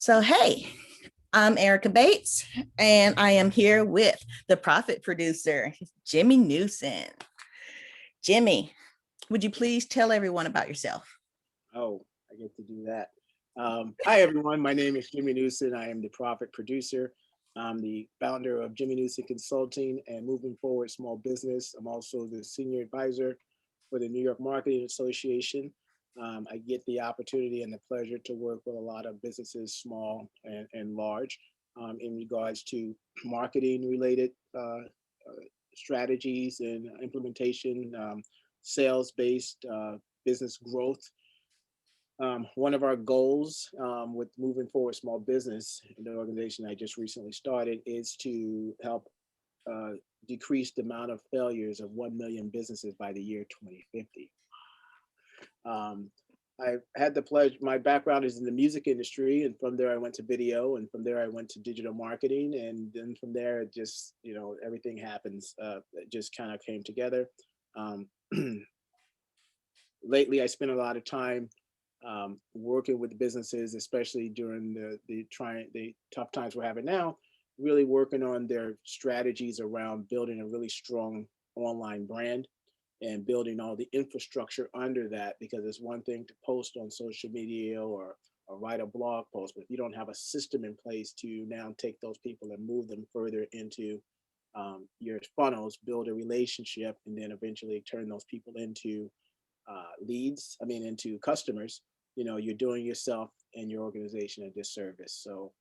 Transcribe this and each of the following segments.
Hey, I'm Erica Bates, and I am here with the profit producer, Jimmy Newson. Jimmy, would you please tell everyone about yourself? Oh, I get to do that. Hi, everyone. My name is Jimmy Newson. I am the profit producer. I'm the founder of Jimmy Newson Consulting and Moving Forward Small Business. I'm also the senior advisor for the New York Marketing Association. I get the opportunity and the pleasure to work with a lot of businesses, small and large, in regards to marketing related strategies and implementation, sales based business growth. One of our goals with moving forward small business in the organization I just recently started is to help uh, decrease the amount of failures of 1 million businesses by the year 2050. Um, I've had the pleasure, my background is in the music industry, and from there I went to video, and from there I went to digital marketing, and then from there it just, everything happens. It just kind of came together. Um, Lately, I spent a lot of time working with businesses, especially during the tough times we're having now, really working on their strategies around building a really strong online brand and building all the infrastructure under that. Because it's one thing to post on social media or write a blog post, but if you don't have a system in place to now take those people and move them further into your funnels, build a relationship, and then eventually turn those people into leads, into customers, you're doing yourself and your organization a disservice. So,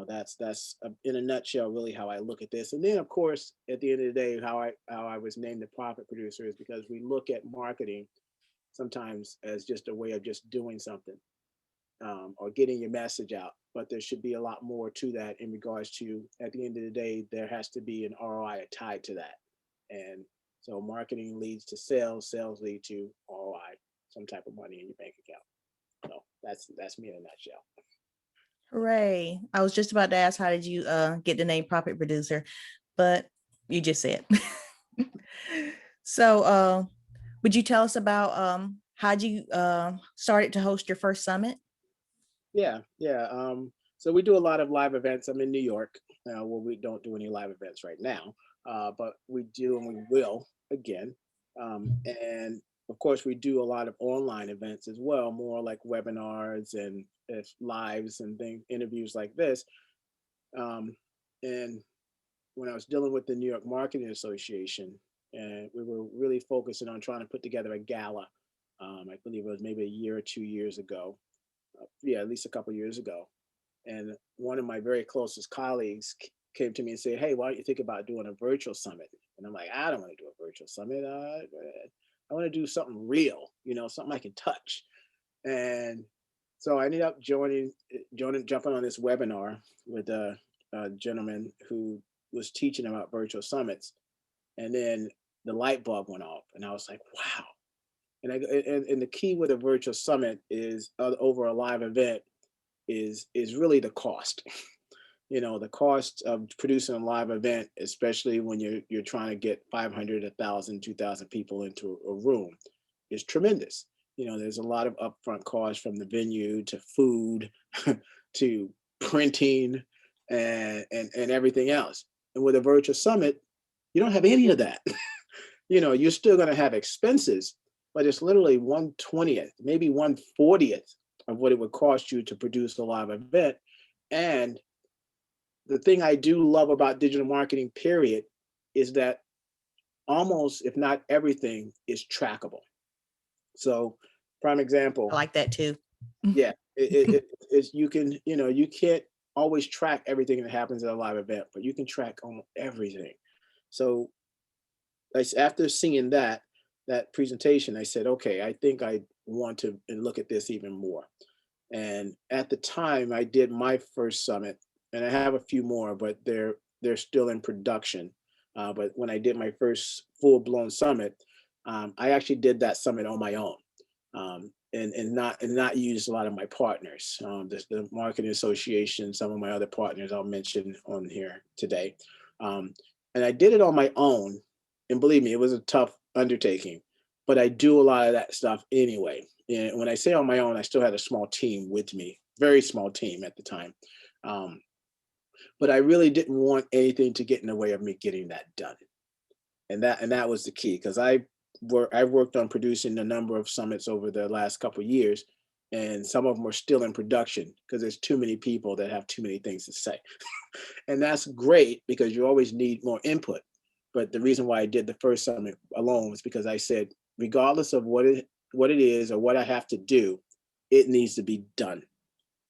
that's in a nutshell, really how I look at this. And then, of course, at the end of the day, how I was named the profit producer is because we look at marketing sometimes as just a way of just doing something or getting your message out. But there should be a lot more to that in regards to, at the end of the day, there has to be an ROI tied to that. And so marketing leads to sales, sales lead to ROI, some type of money in your bank account. So that's me in a nutshell. Hooray. I was just about to ask, how did you get the name profit producer? But you just said. so, would you tell us about how you started to host your first summit? Yeah. So we do a lot of live events. I'm in New York. Well, we don't do any live events right now, but we do and we will again. And of course, we do a lot of online events as well, more like webinars and if lives and interviews like this. Um, and when I was dealing with the New York Marketing Association, and we were really focusing on trying to put together a gala. I believe it was maybe a year or 2 years ago. Yeah, at least a couple of years ago. And one of my very closest colleagues came to me and said, "Hey, why don't you think about doing a virtual summit?" And I'm like, "I don't want to do a virtual summit. I want to do something real, something I can touch." And so I ended up jumping on this webinar with a gentleman who was teaching about virtual summits. And then the light bulb went off, and I was like, "Wow!" And the key with a virtual summit is over a live event is really the cost. The cost of producing a live event, especially when you're trying to get 500, 1,000, 2,000 people into a room, is tremendous. There's a lot of upfront costs from the venue to food to printing and everything else. And with a virtual summit, you don't have any of that. You're still going to have expenses, but it's literally 1/20th, maybe 1/40th of what it would cost you to produce a live event. And the thing I do love about digital marketing, period, is that almost, if not everything, is trackable. So, prime I example, like that too. yeah, it's you can, you can't always track everything that happens at a live event, but you can track almost everything. So, after seeing that presentation, I said, okay, I think I want to look at this even more. And at the time, I did my first summit, and I have a few more, but they're still in production. But when I did my first full blown summit, I actually did that summit on my own, and not used a lot of my partners. The marketing association, some of my other partners I'll mention on here today, and I did it on my own. And believe me, it was a tough undertaking, but I do a lot of that stuff anyway. And when I say on my own, I still had a small team with me very small team at the time. Um, but I really didn't want anything to get in the way of me getting that done. And that was the key, because I've worked on producing a number of summits over the last couple of years, and some of them are still in production because there's too many people that have too many things to say. And that's great because you always need more input. But the reason why I did the first summit alone was because I said, regardless of what it is or what I have to do, it needs to be done.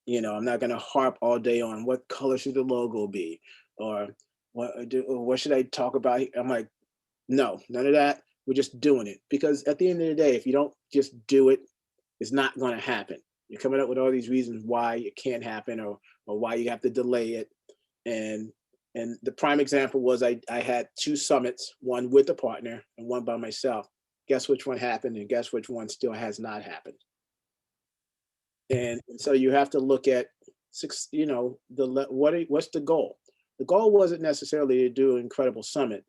I'm not going to harp all day on what color should the logo be, or what should I talk about. I'm like, no, none of that. We're just doing it, because at the end of the day, if you don't just do it, it's not going to happen. You're coming up with all these reasons why it can't happen, or why you have to delay it. And the prime example was I had two summits, one with a partner and one by myself. Guess which one happened, and guess which one still has not happened. And so you have to look at what's the goal. The goal wasn't necessarily to do an incredible summit.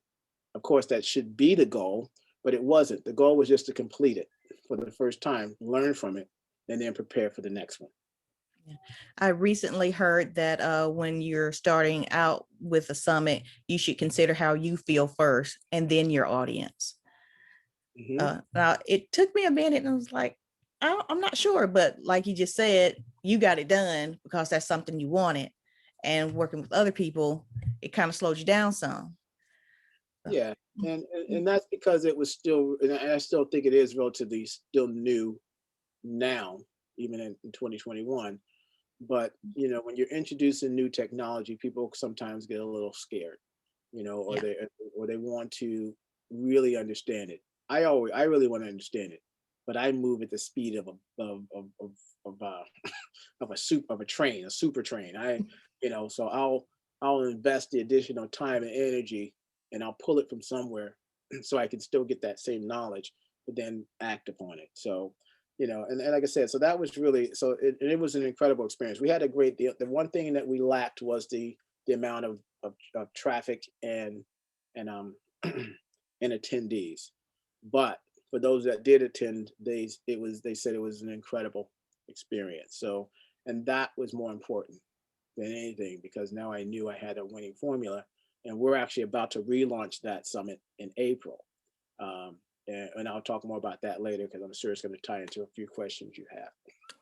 Of course, that should be the goal, but it wasn't. The goal was just to complete it for the first time, learn from it, and then prepare for the next one. Yeah. I recently heard that when you're starting out with a summit, you should consider how you feel first and then your audience. Now, it took me a minute and I was like, I'm not sure, but like you just said, you got it done because that's something you wanted. And working with other people, it kind of slowed you down some. Yeah, and that's because it was still, and I still think it is relatively still new now, even in 2021. But when you're introducing new technology, people sometimes get a little scared, or Yeah. they want to really understand it. I really want to understand it, but I move at the speed of of of a train, a super train. So I'll invest the additional time and energy, and I'll pull it from somewhere so I can still get that same knowledge, but then act upon it. So, and like I said, so that was really, so it was an incredible experience. We had a great deal. The one thing that we lacked was the amount of traffic and and attendees. But for those that did attend, they said it was an incredible experience. So, and that was more important than anything, because now I knew I had a winning formula, and we're actually about to relaunch that summit in April. And I'll talk more about that later, because I'm sure it's going to tie into a few questions you have.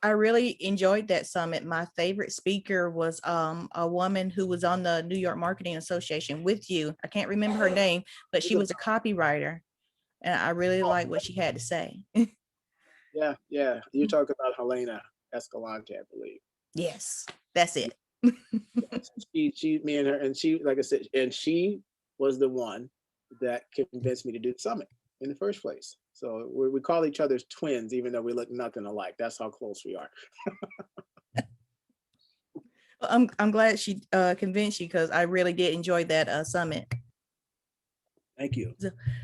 I really enjoyed that summit. My favorite speaker was a woman who was on the New York Marketing Association with you. I can't remember her name, but she was a copywriter, and I really liked what she had to say. Yeah. You're talking about Helena Escalante, I believe. Yes, that's it. Me and her, and she, like I said, and she was the one that convinced me to do the summit in the first place. So we call each other's twins, even though we look nothing alike. That's how close we are. I'm glad she convinced you, because I really did enjoy that summit. Thank you.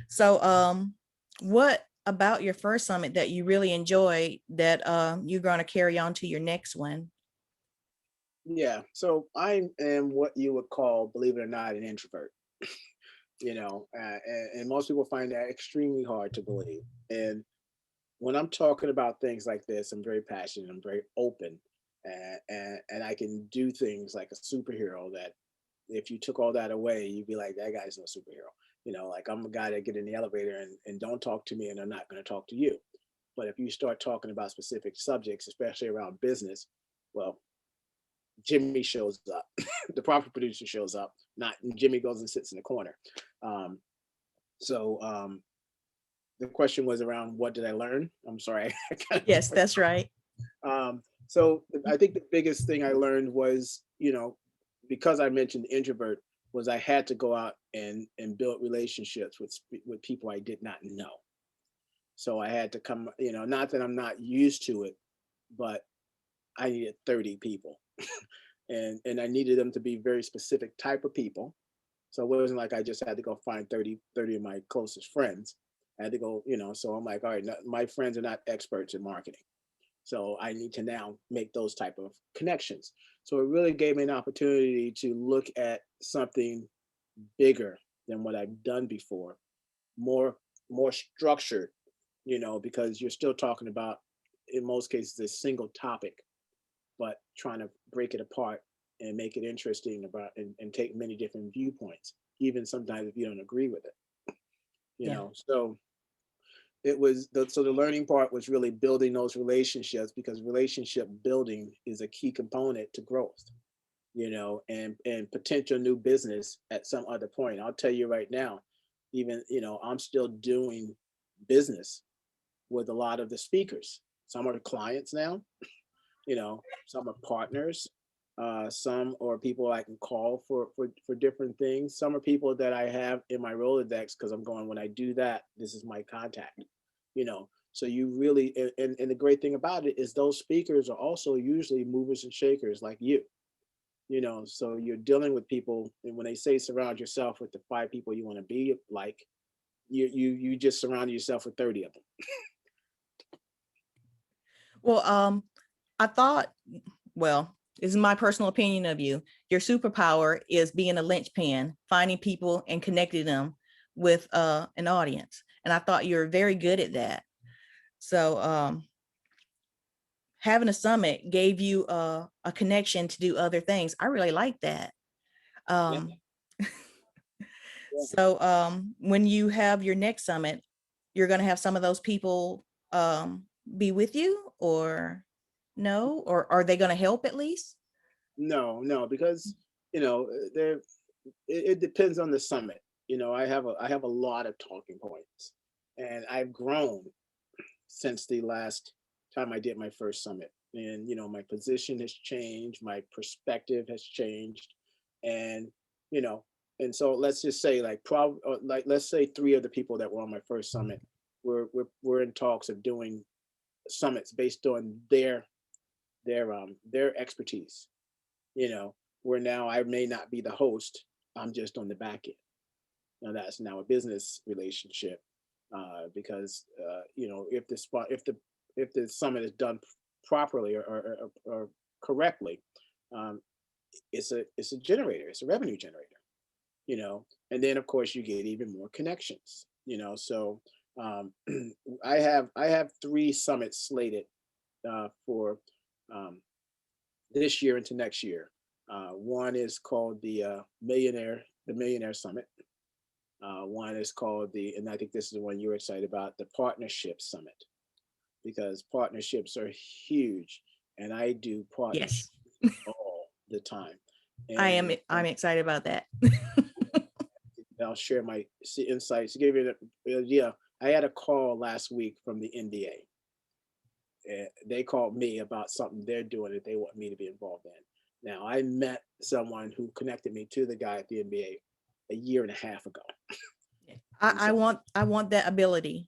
So what about your first summit that you really enjoyed that you're going to carry on to your next one? Yeah. So I am what you would call, believe it or not, an introvert. And most people find that extremely hard to believe. And when I'm talking about things like this, I'm very passionate. I'm very open, and I can do things like a superhero. That if you took all that away, you'd be like, that guy's no superhero. Like, I'm a guy that get in the elevator and don't talk to me, and I'm not going to talk to you. But if you start talking about specific subjects, especially around business, well, Jimmy shows up. The profit producer shows up. Not Jimmy goes and sits in the corner. Um, so the question was around, what did I learn? I'm sorry. Yes, that's right. So I think the biggest thing I learned was, because I mentioned introvert, was I had to go out and build relationships with people I did not know. So I had to come, not that I'm not used to it, but I needed 30 people. And I needed them to be very specific type of people. So it wasn't like I just had to go find 30 of my closest friends. I had to go, so I'm like, all right, my friends are not experts in marketing. So I need to now make those type of connections. So it really gave me an opportunity to look at something bigger than what I've done before, more structured, because you're still talking about, in most cases, a single topic, but trying to break it apart and make it interesting about and take many different viewpoints, even sometimes if you don't agree with it, Yeah. So it was so the learning part was really building those relationships, because relationship building is a key component to growth, and potential new business at some other point. I'll tell you right now, even, I'm still doing business with a lot of the speakers. Some are clients now, some are partners, some are people I can call for different things. Some are people that I have in my Rolodex, because I'm going, when I do that, this is my contact, so you really, and the great thing about it is those speakers are also usually movers and shakers like you, so you're dealing with people, and when they say surround yourself with the 5 people you want to be like, you just surround yourself with 30 of them. Well, I thought, well, this is my personal opinion of you. Your superpower is being a linchpin, finding people and connecting them with an audience. And I thought you were very good at that. So having a summit gave you a connection to do other things. I really like that. Yeah, Um, yeah. so when you have your next summit, you're going to have some of those people be with you, or no? Or are they going to help at least? No, because there it depends on the summit. I have a lot of talking points, and I've grown since the last time I did my first summit. And my position has changed, my perspective has changed, and you know, and so let's just say like let's say 3 of the people that were on my first summit we're in talks of doing summits based on their expertise. You know, where now I may not be the host, I'm just on the back end. Now that's now a business relationship, because if the summit is done properly or correctly, um, it's a generator, it's a revenue generator. And then of course you get even more connections. So I have 3 summits slated for um, this year into next year. One is called the Millionaire Summit. One is called and I think this is the one you're excited about, the Partnership Summit, because partnerships are huge, and I do Yes, partnerships all the time. I am. And I'm excited about that. I'll share my insights to give you the idea. I had a call last week from the NBA. They called me about something they're doing that they want me to be involved in. Now, I met someone who connected me to the guy at the NBA a year and a half ago. And I so, want that ability.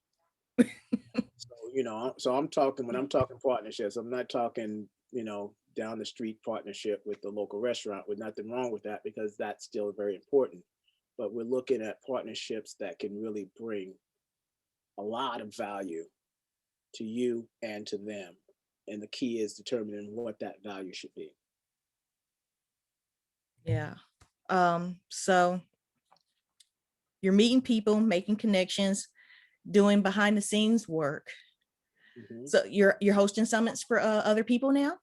so I'm talking, when I'm talking partnerships, I'm not talking, down the street partnership with the local restaurant, with nothing wrong with that, because that's still very important. But we're looking at partnerships that can really bring a lot of value to you and to them. And the key is determining what that value should be. Yeah. So you're meeting people, making connections, doing behind the scenes work. Mhm. So you're hosting summits for other people now?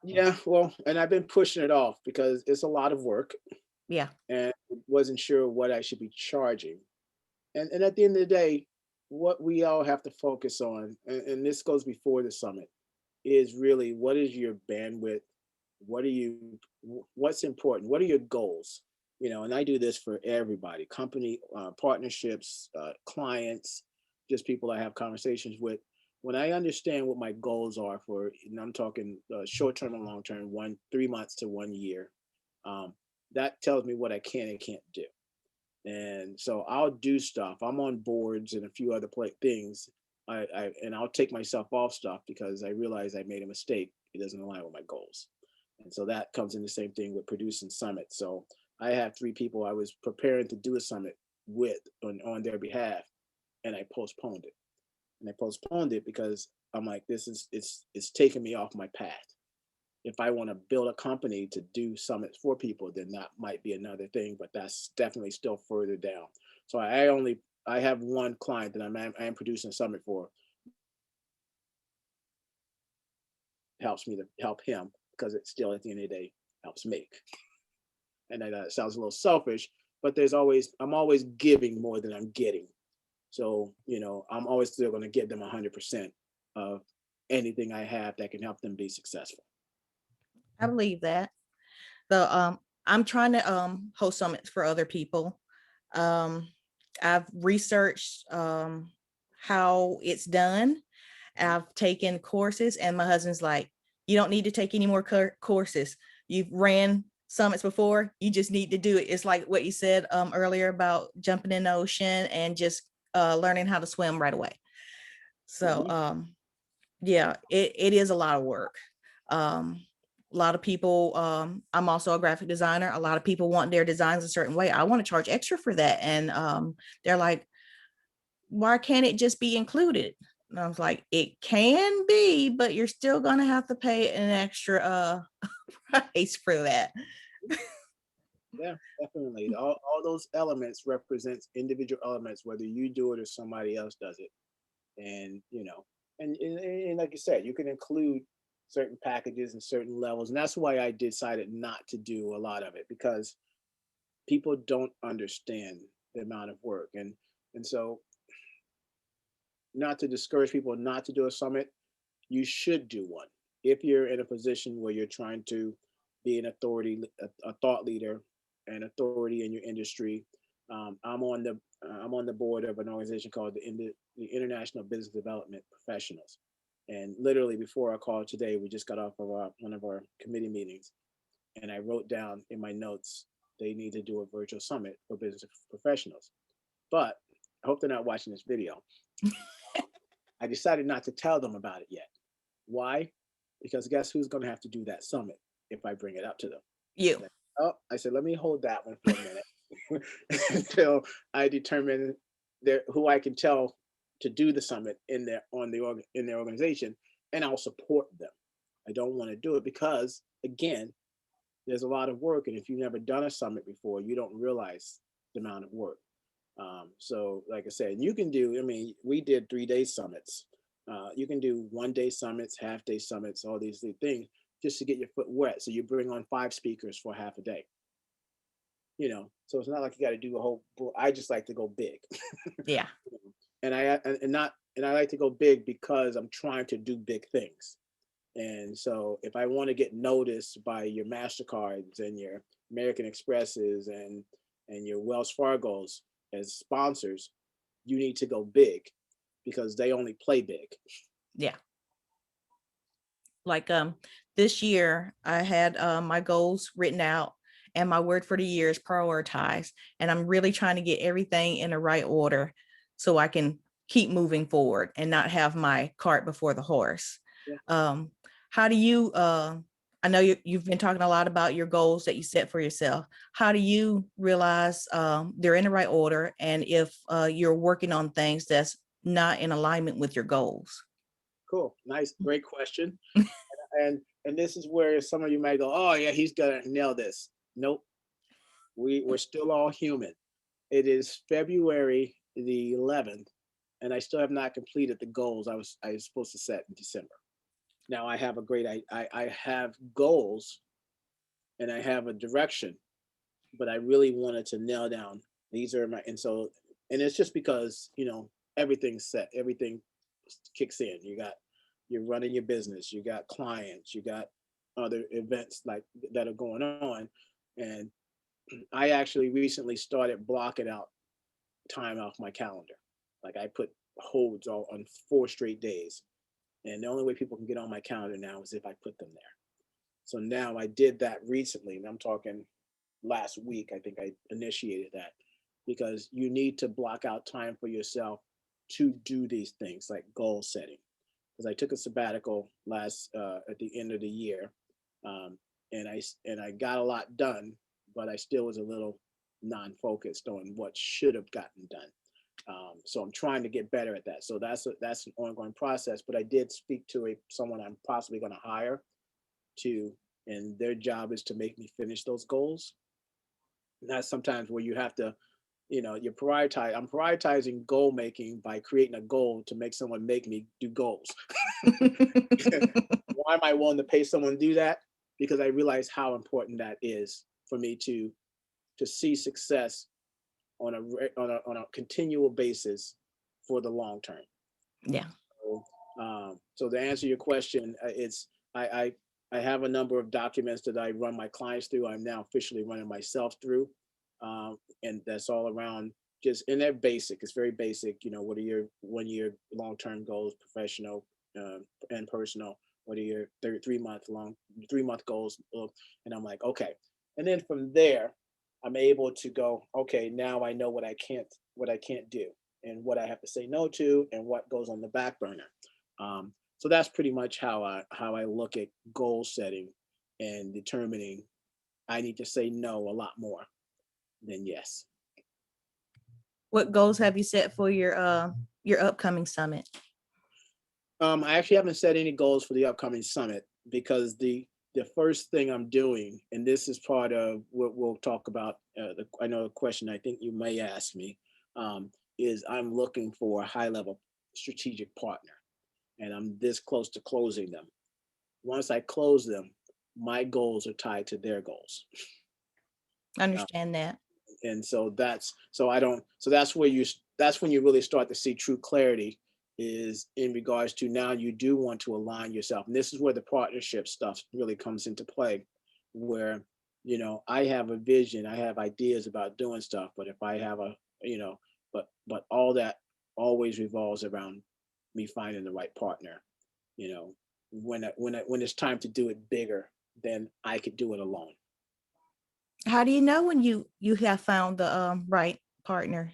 Yeah, well, and I've been pushing it off because it's a lot of work, Yeah. and wasn't sure what I should be charging. And at the end of the day, what we all have to focus on, and this goes before the summit, is really what is your bandwidth? What's important? What are your goals? And I do this for everybody, company, partnerships, clients, just people I have conversations with. When I understand what my goals are and I'm talking short term and long term, 3 months to 1 year, um, that tells me what I can and can't do. And so I'll do stuff. I'm on boards and a few other things. And I'll take myself off stuff because I realize I made a mistake. It doesn't align with my goals. And so that comes in the same thing with producing summits. So I have 3 people I was preparing to do a summit with on their behalf, and I postponed it. And I postponed it because I'm like, it's taking me off my path. If I want to build a company to do summits for people, then that might be another thing, but that's definitely still further down. So I have one client that I am producing a summit for. helps me to help him, because it still at the end of the day helps me. And that sounds a little selfish, but I'm always giving more than I'm getting. So, I'm always still going to give them 100% of anything I have that can help them be successful. I believe that. The I'm trying to host summits for other people. Um, I've researched how it's done. I've taken courses, and my husband's like, "You don't need to take any more courses. You've ran summits before. You just need to do it." It's like what you said earlier about jumping in the ocean and just learning how to swim right away. So yeah, it is a lot of work. Um, a lot of people, I'm also a graphic designer. A lot of people want their designs a certain way. I want to charge extra for that. And they're like, why can't it just be included? And I was like, it can be, but you're still going to have to pay an extra price for that. Yeah, definitely. All those elements represents individual elements, whether you do it or somebody else does it. And and like you said, you can include certain packages and certain levels, and that's why I decided not to do a lot of it, because people don't understand the amount of work. And so, not to discourage people not to do a summit, you should do one if you're in a position where you're trying to be an authority, a thought leader, an authority in your industry. I'm on the board of an organization called the International Business Development Professionals. And literally before our call today, we just got off of one of our committee meetings, and I wrote down in my notes they need to do a virtual summit for business professionals. But I hope they're not watching this video. I decided not to tell them about it yet. Why? Because guess who's going to have to do that summit if I bring it up to them? You. Oh, I said, let me hold that one for a minute until I determine who I can tell to do the summit in their organization, and I'll support them. I don't want to do it because, again, there's a lot of work, and if you've never done a summit before, you don't realize the amount of work. So, like I said, you can do. I mean, we did 3-day summits. You can do 1-day summits, half-day summits, all these things just to get your foot wet. So you bring on 5 speakers for half a day. So it's not like you got to do a whole. I just like to go big. Yeah. And I like to go big because I'm trying to do big things. And so if I want to get noticed by your MasterCards and your American Expresses and your Wells Fargos as sponsors, you need to go big because they only play big. Yeah. Like this year I had my goals written out, and my word for the year is prioritize. And I'm really trying to get everything in the right order so I can keep moving forward and not have my cart before the horse. Yeah. How do you I know you've been talking a lot about your goals that you set for yourself. How do you realize they're in the right order, and if you're working on things that's not in alignment with your goals? Cool. Nice. Great question. And this is where some of you might go, oh yeah, he's gonna nail this. Nope. We're still all human. It is February the 11th, and I still have not completed the goals I was supposed to set in December. Now I have I have goals and I have a direction, but I really wanted to nail down these are my and it's just because everything's set, everything kicks in. You're running your business, you got clients, you got other events like that are going on, and I actually recently started blocking out time off my calendar. Like I put holds all on 4 straight days, and the only way people can get on my calendar now is if I put them there. So now I did that recently, and I'm talking last week. I think I initiated that because you need to block out time for yourself to do these things like goal setting. Because I took a sabbatical last at the end of the year, and I got a lot done, but I still was a little non-focused on what should have gotten done. So I'm trying to get better at that. So that's an ongoing process. But I did speak to someone I'm possibly going to hire to, and their job is to make me finish those goals. And that's sometimes where you have to you prioritize. I'm prioritizing goal making by creating a goal to make someone make me do goals. Why am I willing to pay someone to do that? Because I realize how important that is for me to see success on a continual basis for the long term. Yeah. So, so to answer your question, it's I have a number of documents that I run my clients through. I'm now officially running myself through, and that's all around just and they're basic. It's very basic. What are your 1 year long-term goals, professional and personal? What are your 3 month goals? And I'm like, okay. And then from there, I'm able to go, okay, now I know what I can't do and what I have to say no to and what goes on the back burner. So that's pretty much how I look at goal setting and determining I need to say no a lot more than yes. What goals have you set for your upcoming summit? I actually haven't set any goals for the upcoming summit because the first thing I'm doing, and this is part of what we'll talk about. I know a question I think you may ask me is I'm looking for a high level strategic partner, and I'm this close to closing them. Once I close them, my goals are tied to their goals. I Uh, understand that. and so that's so I don't so that's when you really start to see true clarity is in regards to now you do want to align yourself, and this is where the partnership stuff really comes into play, where I have a vision, I have ideas about doing stuff, but if I have a but all that always revolves around me finding the right partner. When it's time to do it bigger, then I could do it alone. How do you know when you have found the right partner?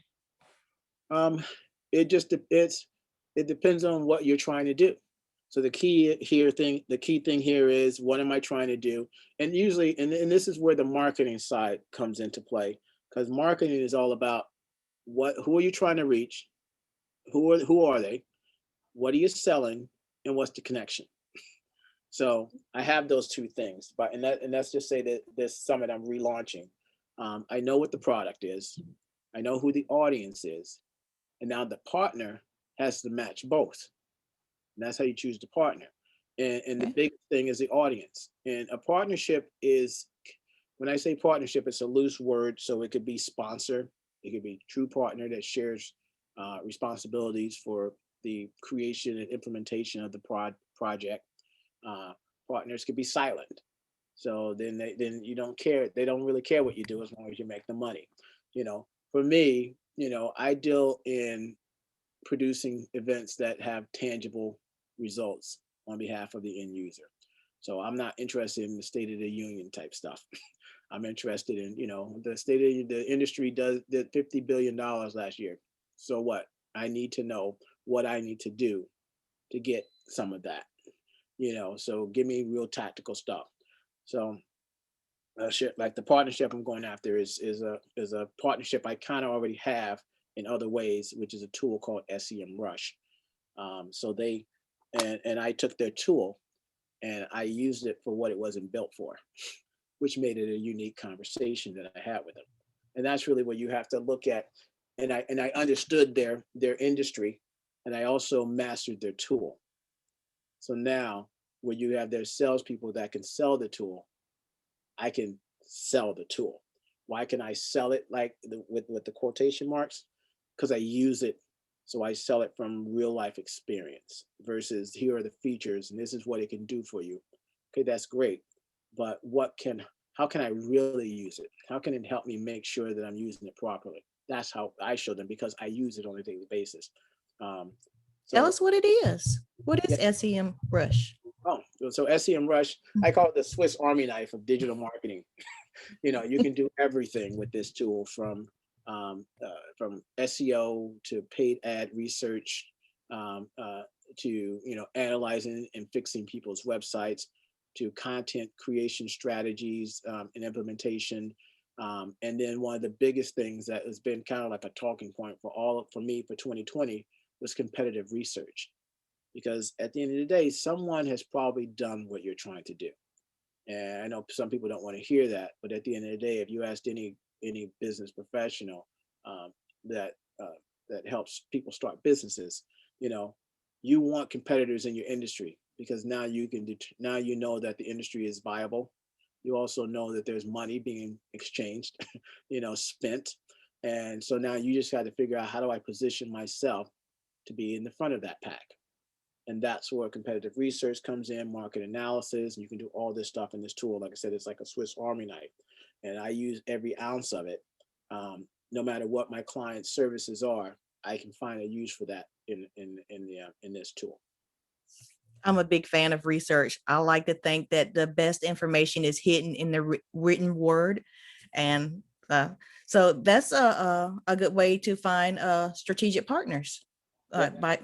Um, it depends on what you're trying to do. So the key thing here is what am I trying to do? And usually, and this is where the marketing side comes into play, because marketing is all about who are you trying to reach? Who are they? What are you selling? And what's the connection? So I have those two things, but and let's just say that this summit I'm relaunching. I know what the product is. I know who the audience is, and now the partner has to match both. And that's how you choose the partner. And the Okay. big thing is the audience. And a partnership is, when I say partnership, it's a loose word. So it could be sponsor, it could be true partner that shares responsibilities for the creation and implementation of the project. Uh, Partners could be silent. So then you don't care. They don't really care what you do as long as you make the money. For me, I deal in producing events that have tangible results on behalf of the end user. So I'm not interested in the State of the Union type stuff. I'm interested in, the state of the industry did $50 billion last year. So what? I need to know what I need to do to get some of that. So give me real tactical stuff. So like the partnership I'm going after is a partnership I kind of already have in other ways, which is a tool called SEM Rush. So and I took their tool and I used it for what it wasn't built for, which made it a unique conversation that I had with them. And that's really what you have to look at. And I understood their industry, and I also mastered their tool. So now, when you have their salespeople that can sell the tool, I can sell the tool. Why can I sell it like with the quotation marks? Because I use it, so I sell it from real life experience versus here are the features and this is what it can do for you. Okay, that's great, but how can I really use it? How can it help me make sure that I'm using it properly? That's how I show them because I use it on a daily basis. Um, Tell so us what it is. What is yeah, SEM Rush? so SEM Rush, I call it the Swiss Army knife of digital marketing. You can do everything with this tool from SEO to paid ad research, to analyzing and fixing people's websites, to content creation strategies and implementation. And then one of the biggest things that has been kind of like a talking point for me for 2020 was competitive research, because at the end of the day, someone has probably done what you're trying to do. And I know some people don't want to hear that, but at the end of the day, if you asked any business professional, um, that that helps people start businesses. You know, you want competitors in your industry because now you can now you know that the industry is viable. You also know that there's money being exchanged, spent, and so now you just got to figure out, how do I position myself to be in the front of that pack? And that's where competitive research comes in, market analysis, and you can do all this stuff in this tool. Like I said, it's like a Swiss Army knife, and I use every ounce of it. No matter what my client's services are, I can find a use for that in this tool. I'm a big fan of research. I like to think that the best information is hidden in the written word. And so that's a good way to find strategic partners Yeah, by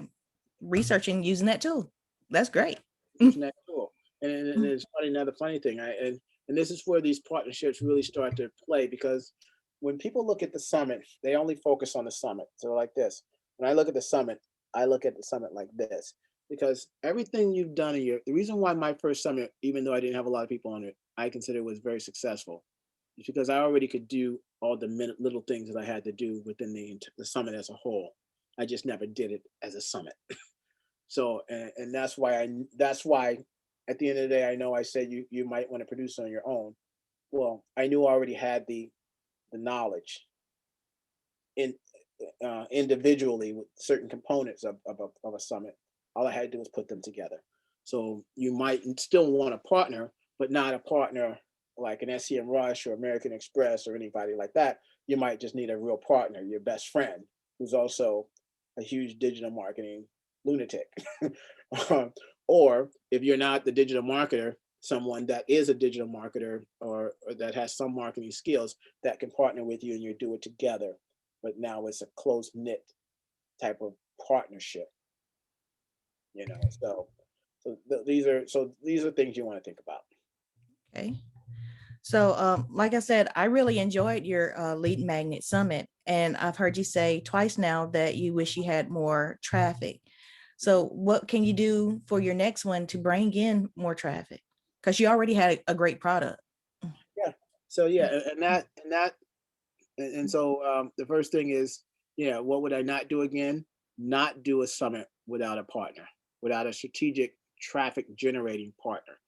researching using that tool. That's great. using that tool. And it's funny, another funny thing. And this is where these partnerships really start to play, because when people look at the summit, they only focus on the summit. So like this, when I look at the summit, I look at the summit like this, because everything you've done the reason why my first summit, even though I didn't have a lot of people on it, I consider it was very successful, is because I already could do all the little things that I had to do within the summit as a whole. I just never did it as a summit. So, and that's why at the end of the day, I know I said you might want to produce on your own. Well, I knew I already had the knowledge in individually with certain components of a summit. All I had to do was put them together. So you might still want a partner, but not a partner like an SEM Rush or American Express or anybody like that. You might just need a real partner, your best friend, who's also a huge digital marketing lunatic. Um, or if you're not the digital marketer, someone that is a digital marketer, or that has some marketing skills, that can partner with you and you do it together. But now it's a close knit type of partnership, these are things you want to think about. Okay. So, like I said, I really enjoyed your Lead Magnet Summit. And I've heard you say twice now that you wish you had more traffic. So, what can you do for your next one to bring in more traffic? Because you already had a great product. Yeah. So yeah, and the first thing is, what would I not do again? Not do a summit without a partner, without a strategic traffic generating partner.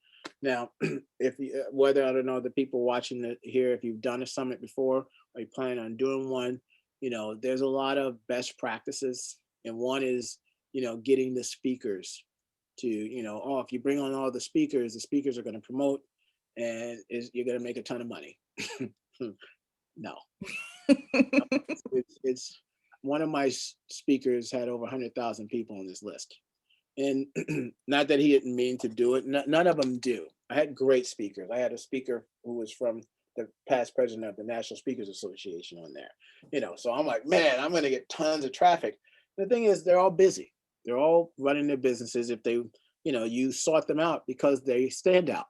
Now, if you, whether I don't know the people watching it here, if you've done a summit before or you plan on doing one, there's a lot of best practices, and one is, getting the speakers to, oh, if you bring on all the speakers are going to promote, and you're going to make a ton of money. No, it's one of my speakers had over 100,000 people on this list, and not that he didn't mean to do it. None of them do. I had great speakers. I had a speaker who was from the past president of the National Speakers Association on there. So I'm like, man, I'm going to get tons of traffic. The thing is, they're all busy. They're all running their businesses. If they, you sought them out because they stand out.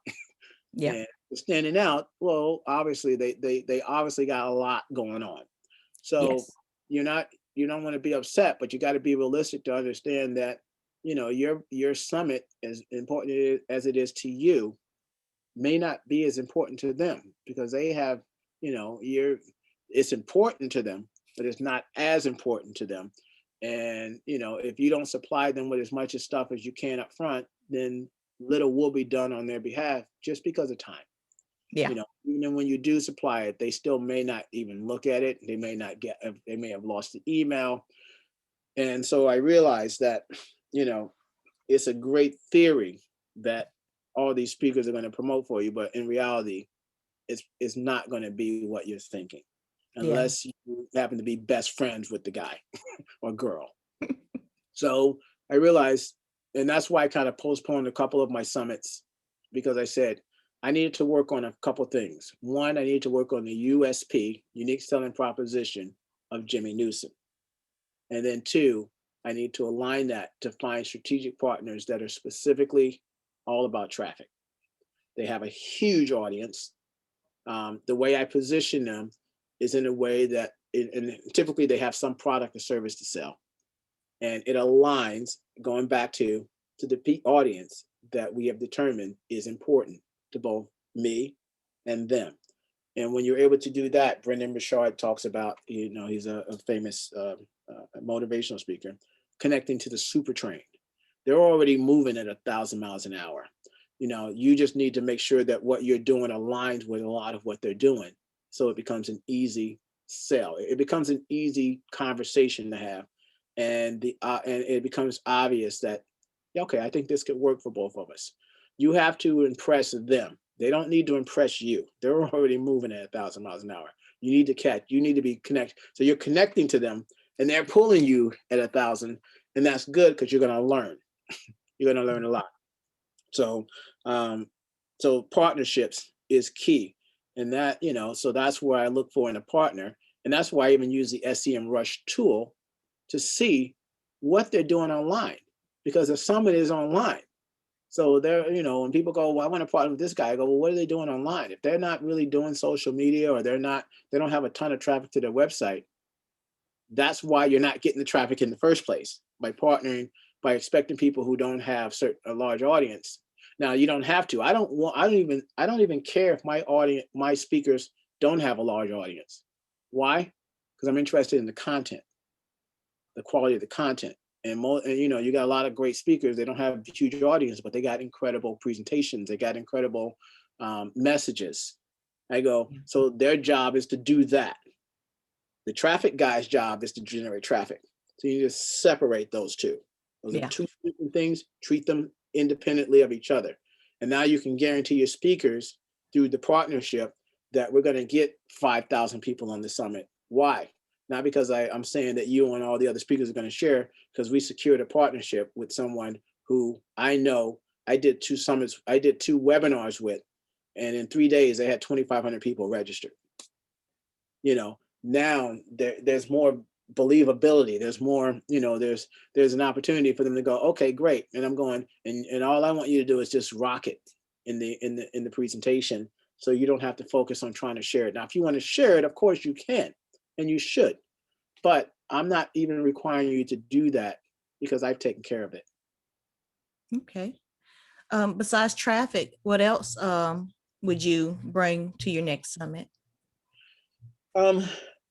Yeah. And standing out, well, obviously they obviously got a lot going on. So Yes. you don't want to be upset, but you got to be realistic to understand that, your summit, as important as it is to you, may not be as important to them, because they have, it's important to them, but it's not as important to them. And if you don't supply them with as much of stuff as you can up front, then little will be done on their behalf, just because of time. Yeah. Even when you do supply it, they still may not even look at it. They may not they may have lost the email. And so I realized that, you know, it's a great theory that all these speakers are going to promote for you, but in reality, it's not going to be what you're thinking, Yeah. unless you happen to be best friends with the guy or girl. So I realized, and that's why I kind of postponed a couple of my summits, because I said I needed to work on a couple things. One, I needed to work on the USP, unique selling proposition, of Jimmy Newson. And then two, I need to align that to find strategic partners that are specifically all about traffic. They have a huge audience. The way I position them is in a way that, and typically they have some product or service to sell, and it aligns, going back to the peak audience that we have determined is important to both me and them. And when you're able to do that, Brendan Burchard talks about, he's a famous motivational speaker, connecting to the super trained. They're already moving at 1,000 miles an hour. You just need to make sure that what you're doing aligns with a lot of what they're doing. So it becomes an easy sell. It becomes an easy conversation to have. And it becomes obvious that, okay, I think this could work for both of us. You have to impress them. They don't need to impress you. They're already moving at 1,000 miles an hour. You need to be connected. So you're connecting to them and they're pulling you at 1,000. And that's good because you're going to learn. You're going to learn a lot. So, so partnerships is key. And that, so that's where I look for in a partner. And that's why I even use the SEM Rush tool to see what they're doing online, because the summit is online. So they're, when people go, well, I want to partner with this guy, I go, well, what are they doing online? If they're not really doing social media, or they don't have a ton of traffic to their website, that's why you're not getting the traffic in the first place, by partnering, by expecting people who don't have a large audience. Now, you don't have to. I don't even care if my speakers don't have a large audience. Why? Because I'm interested in the content, the quality of the content. And you got a lot of great speakers. They don't have a huge audience, but they got incredible presentations. They got incredible messages. I go, so their job is to do that. The traffic guy's job is to generate traffic. So you just separate those two. Those are two different things. Treat them independently of each other. And now you can guarantee your speakers through the partnership that we're going to get 5,000 people on the summit. Why? Not because I'm saying that you and all the other speakers are going to share, because we secured a partnership with someone who I know I did 2 summits, I did 2 webinars with, and in 3 days they had 2,500 people registered. Now there's more believability. There's more, there's an opportunity for them to go, okay, great. And I'm going, and all I want you to do is just rock it in the presentation. So you don't have to focus on trying to share it. Now, if you want to share it, of course you can, and you should, but I'm not even requiring you to do that because I've taken care of it. Okay. Besides traffic, what else would you bring to your next summit?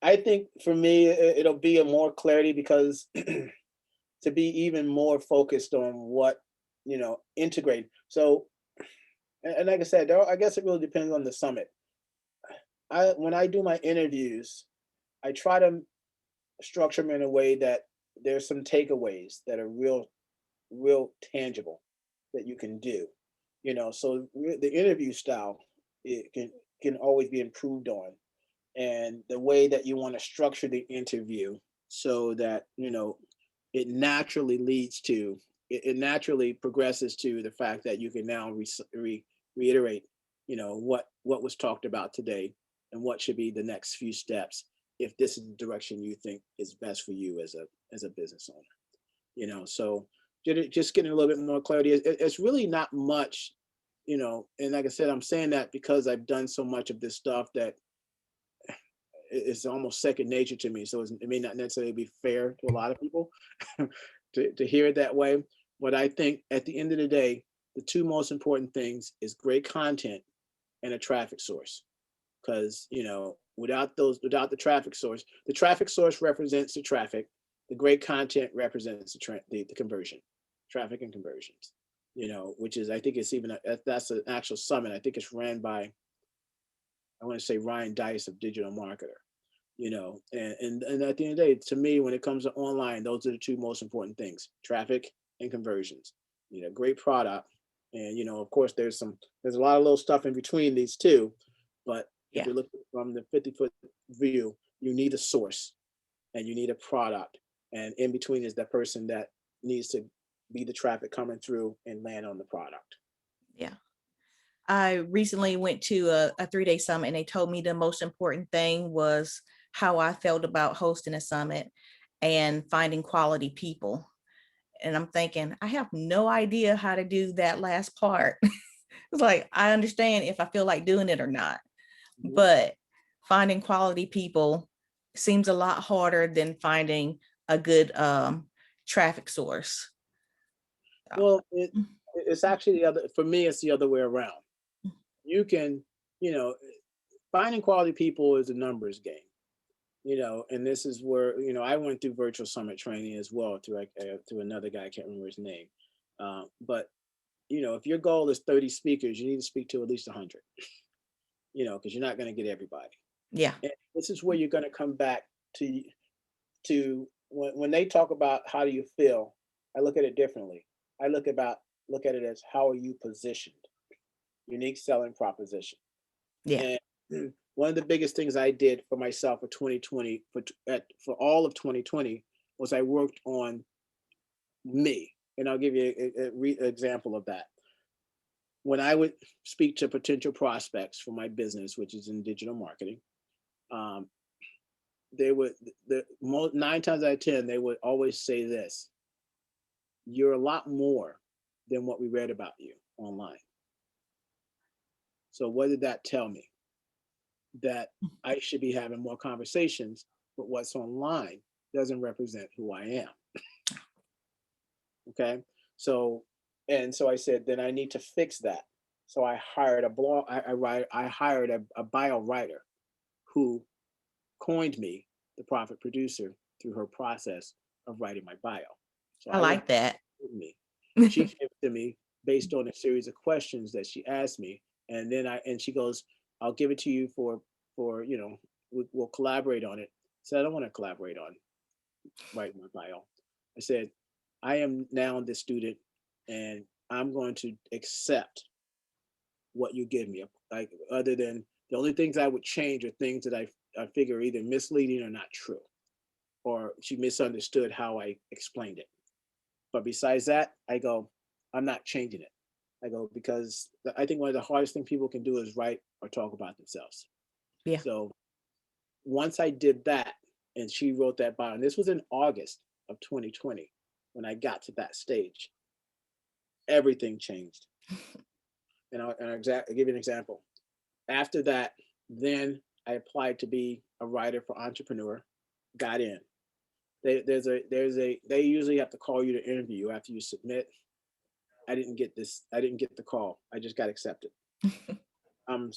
I think for me, it'll be a more clarity, because to be even more focused on what, integrate. So, and like I said, I guess it really depends on the summit. When I do my interviews, I try to structure them in a way that there's some takeaways that are real tangible that you can do. So the interview style, it can always be improved on, and the way that you want to structure the interview so that it naturally it naturally progresses to the fact that you can now reiterate what was talked about today, and what should be the next few steps if this is the direction you think is best for you as a business owner. So just getting a little bit more clarity. It's really not much, and like I said, I'm saying that because I've done so much of this stuff that it's almost second nature to me. So it may not necessarily be fair to a lot of people to hear it that way. But I think at the end of the day, the 2 most important things is great content and a traffic source. Because, without the traffic source represents the traffic. The great content represents the conversion, traffic and conversions, which is, I think it's even, that's an actual summit. I think it's ran by, I want to say, Ryan Dice of Digital Marketer, and at the end of the day, to me, when it comes to online, those are the 2 most important things: traffic and conversions. Great product. And, of course, there's a lot of little stuff in between these 2, but if you're looking from the 50-foot view, you need a source and you need a product. And in between is that person that needs to be the traffic coming through and land on the product. Yeah. I recently went to a 3-day summit, and they told me the most important thing was how I felt about hosting a summit and finding quality people. And I'm thinking, I have no idea how to do that last part. It's like, I understand if I feel like doing it or not, but finding quality people seems a lot harder than finding a good traffic source. Well, it's actually for me, it's the other way around. You can, finding quality people is a numbers game, and this is where, I went through virtual summit training as well to another guy, I can't remember his name. But, if your goal is 30 speakers, you need to speak to at least 100, because you're not going to get everybody. Yeah. And this is where you're going to come back to when they talk about how do you feel, I look at it differently. I look at it as how are you positioned, unique selling proposition. Yeah. And one of the biggest things I did for myself for 2020, for all of 2020, was I worked on me. And I'll give you an example of that. When I would speak to potential prospects for my business, which is in digital marketing, um, they would, 9 times out of 10, they would always say this: "You're a lot more than what we read about you online." So what did that tell me? That I should be having more conversations, but what's online doesn't represent who I am. Okay. So, and so I said, then I need to fix that. So I hired a blog, I hired a bio writer who coined me the profit producer through her process of writing my bio. So I I would like that. me. She gave it to me based on a series of questions that she asked me. And then she goes, "I'll give it to you for, we'll collaborate on it." I said, "I don't want to collaborate on writing my bio." I said, "I am now the student and I'm going to accept what you give me. Like, other than the only things I would change are things that I figure are either misleading or not true, or she misunderstood how I explained it. But besides that, I go, I'm not changing it." I go, because I think one of the hardest things people can do is write or talk about themselves. Yeah. So once I did that and she wrote that bio, and this was in August of 2020, when I got to that stage, everything changed. I'll give you an example. After that, then I applied to be a writer for Entrepreneur, got in. They usually have to call you to interview after you submit. I didn't get this. I didn't get the call. I just got accepted. Um,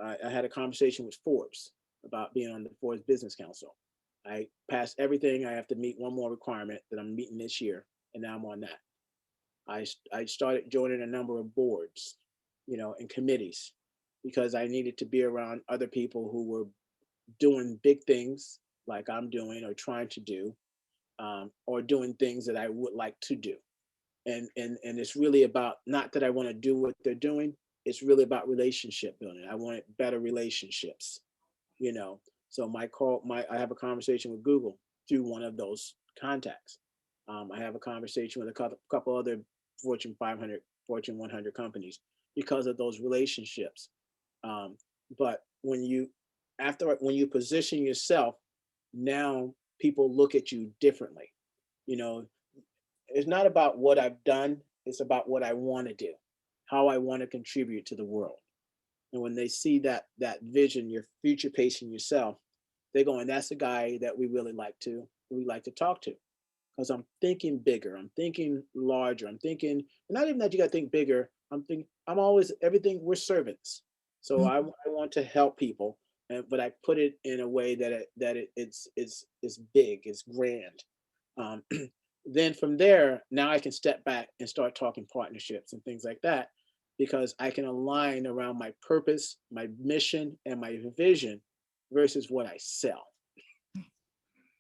I had a conversation with Forbes about being on the Forbes Business Council. I passed everything. I have to meet one more requirement that I'm meeting this year, and now I'm on that. I started joining a number of boards, and committees, because I needed to be around other people who were doing big things like I'm doing or trying to do, or doing things that I would like to do. And it's really about, not that I want to do what they're doing. It's really about relationship building. I want better relationships, So I have a conversation with Google through one of those contacts. I have a conversation with a couple other Fortune 500, Fortune 100 companies because of those relationships. But when you position yourself, now people look at you differently. It's not about what I've done. It's about what I want to do, how I want to contribute to the world. And when they see that vision, you're future pacing yourself, they're going, "That's the guy that we like to talk to." Because I'm thinking bigger, I'm thinking larger, I'm thinking, not even that you got to think bigger. I'm always everything. We're servants, so I want to help people, but I put it in a way that it's big, it's grand. Um, then from there, now I can step back and start talking partnerships and things like that, because I can align around my purpose, my mission, and my vision versus what I sell.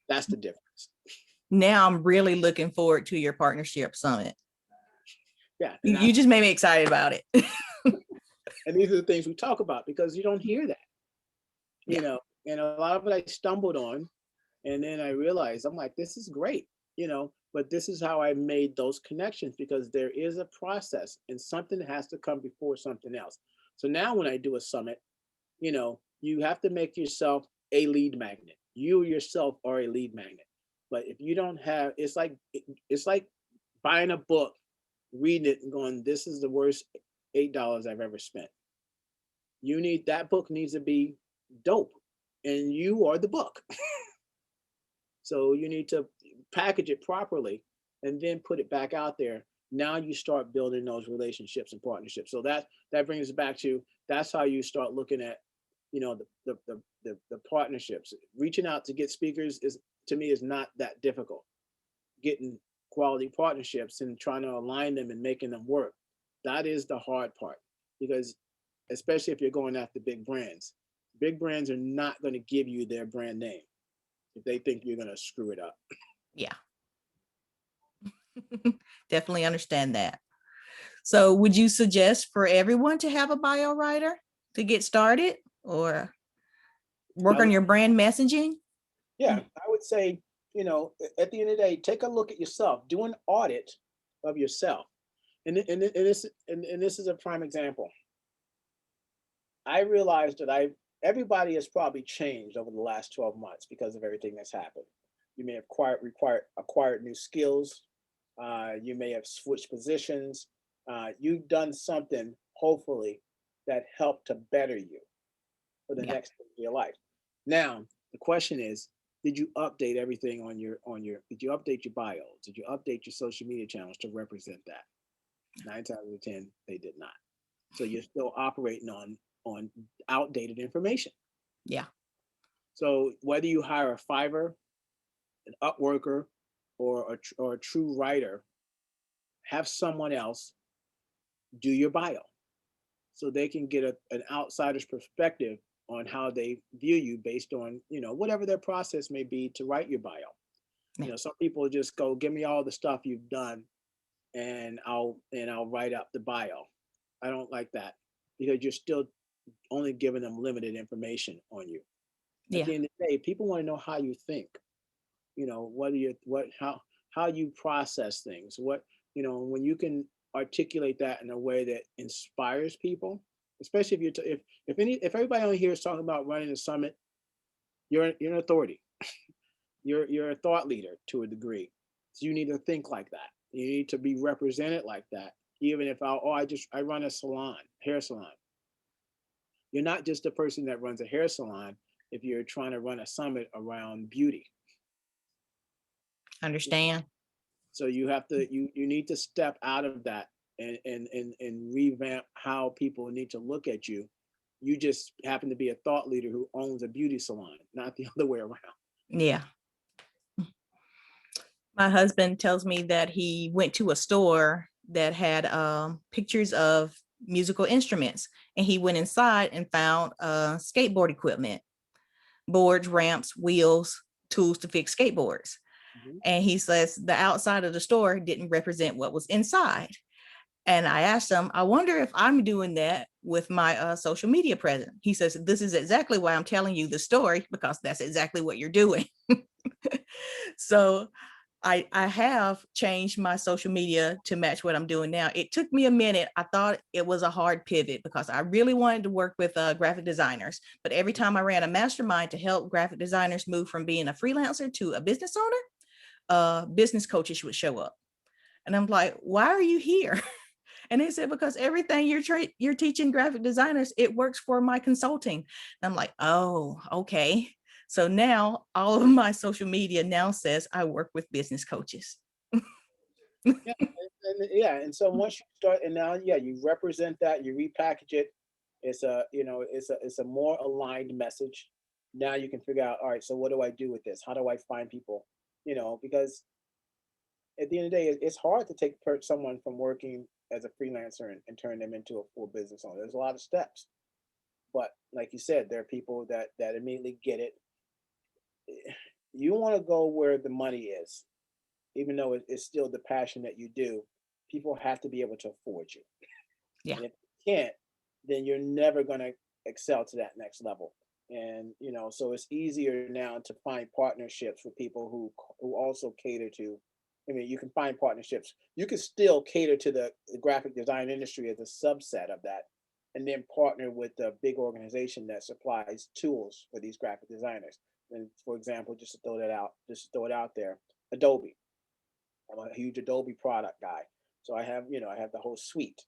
That's the difference. Now I'm really looking forward to your partnership summit. Yeah. You just made me excited about it. And these are the things we talk about, because you don't hear that, and a lot of it I stumbled on. And then I realized, I'm like, this is great, but this is how I made those connections, because there is a process and something has to come before something else. So now when I do a summit, you have to make yourself a lead magnet. You yourself are a lead magnet. But if you don't have, it's like buying a book, reading it and going, "This is the worst $8 I've ever spent." That book needs to be dope, and you are the book. So you need to package it properly and then put it back out there. Now you start building those relationships and partnerships. So that brings us back to, that's how you start looking at, the partnerships, reaching out to get speakers is, to me, is not that difficult. Getting quality partnerships and trying to align them and making them work, that is the hard part. Because especially if you're going after big brands are not going to give you their brand name if they think you're going to screw it up. Yeah. Definitely understand that. So would you suggest for everyone to have a bio writer to get started, or work on your brand messaging? Yeah, I would say, at the end of the day, take a look at yourself, do an audit of yourself. And this is a prime example. I realized that everybody has probably changed over the last 12 months because of everything that's happened. You may have acquired new skills. You may have switched positions. You've done something, hopefully, that helped to better you for the Yeah. next stage of your life. Now, the question is, did you update everything did you update your bio? Did you update your social media channels to represent that? 9 times out of 10, they did not. So you're still operating on outdated information. Yeah. So whether you hire a Fiverr, an Upworker, or a true writer, have someone else do your bio so they can get an outsider's perspective on how they view you based on whatever their process may be to write your bio. Yeah. Some people just go, give me all the stuff you've done, and I'll write up the bio. I don't like that, because you're still only giving them limited information on you. At Yeah. the end of the day, people want to know how you think. How you process things. When you can articulate that in a way that inspires people, especially if everybody on here is talking about running a summit, you're an authority. You're a thought leader to a degree. So you need to think like that. You need to be represented like that. Even if I run a hair salon. You're not just a person that runs a hair salon if you're trying to run a summit around beauty. Understand. So you need to step out of that and revamp how people need to look at you. You just happen to be a thought leader who owns a beauty salon, not the other way around. Yeah. My husband tells me that he went to a store that had pictures of musical instruments, and he went inside and found skateboard equipment, boards, ramps, wheels, tools to fix skateboards. Mhm. And he says the outside of the store didn't represent what was inside. And I asked him, I wonder if I'm doing that with my social media presence. He says, this is exactly why I'm telling you the story, because that's exactly what you're doing. So I have changed my social media to match what I'm doing now. It took me a minute. I thought it was a hard pivot because I really wanted to work with graphic designers. But every time I ran a mastermind to help graphic designers move from being a freelancer to a business owner, business coaches would show up. And I'm like, why are you here? And they said, because everything you're teaching graphic designers, it works for my consulting. And I'm like, oh, okay. So now all of my social media now says I work with business coaches. Yeah, and so once you start, and now, yeah, you represent that, you repackage it. It's a more aligned message. Now you can figure out, all right, so what do I do with this? How do I find people? Because at the end of the day, it's hard to take someone from working as a freelancer and turn them into a full business owner. There's a lot of steps, but like you said, there are people that immediately get it. You want to go where the money is, even though it's still the passion that you do. People have to be able to afford you, Yeah. and if you can't, then you're never going to excel to that next level. And so it's easier now to find partnerships with people who also cater to. I mean, you can find partnerships. You can still cater to the graphic design industry as a subset of that, and then partner with a big organization that supplies tools for these graphic designers. And for example, just to throw it out there, Adobe. I'm a huge Adobe product guy, so I have the whole suite.